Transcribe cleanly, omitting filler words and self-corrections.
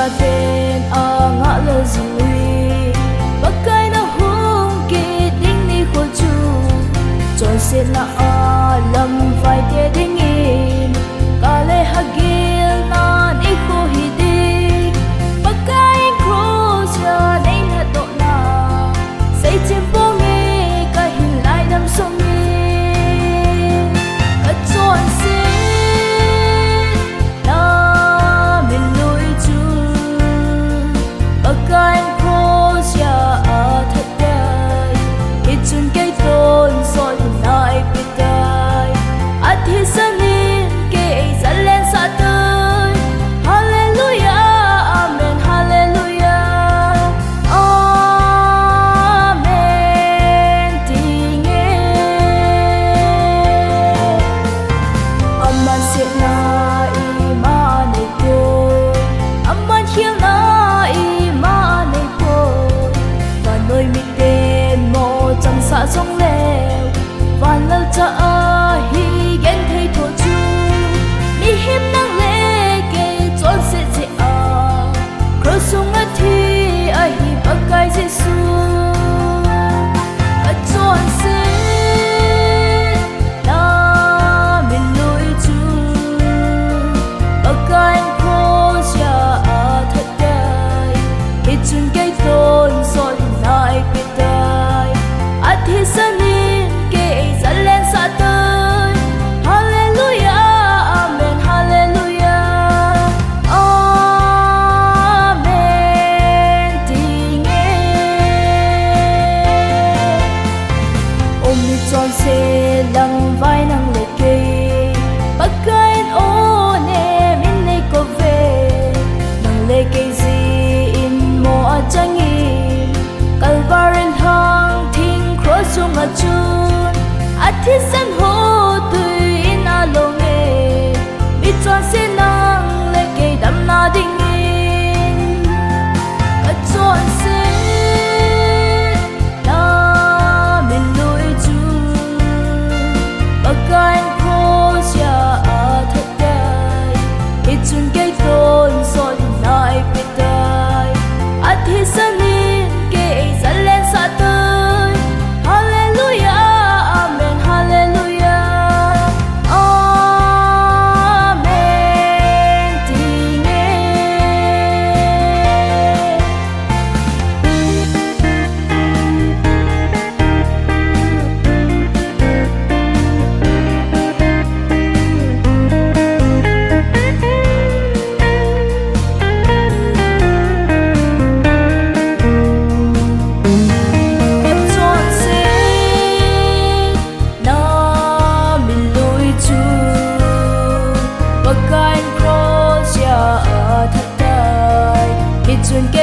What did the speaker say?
sa ten a nga le zui bakai na hung ki ding ni kho chu chon se na a lam vai te ding in ka le hagil na ni kho hi di bakai cross ya nei na to na sei chim po nge ka hin lai dam song ni ka chon se sông leo và lal cha hi gen thei tho chu ni him nang le ke chon se je a krosung a thi a hi bakai jesu a chon se na min lui chu bakai cross ya a that dai hi chun kai ton sol nai pitai thi sanin ke zalen sa tay hallelujah amen hallelujah amen tinge om ni chon se lang vai nang le ke pagkain o ne min nei ko ve nang le ke zi in mo a changin kalvarin hang chung a chun a thi san ho tui in a long e mi chuan se nang le ke dam na ding in a chuan se na min lui chu bakai cross ya a that dai i chun ke ton sol nai pitai a thi san in ke zalen sa tay chun ke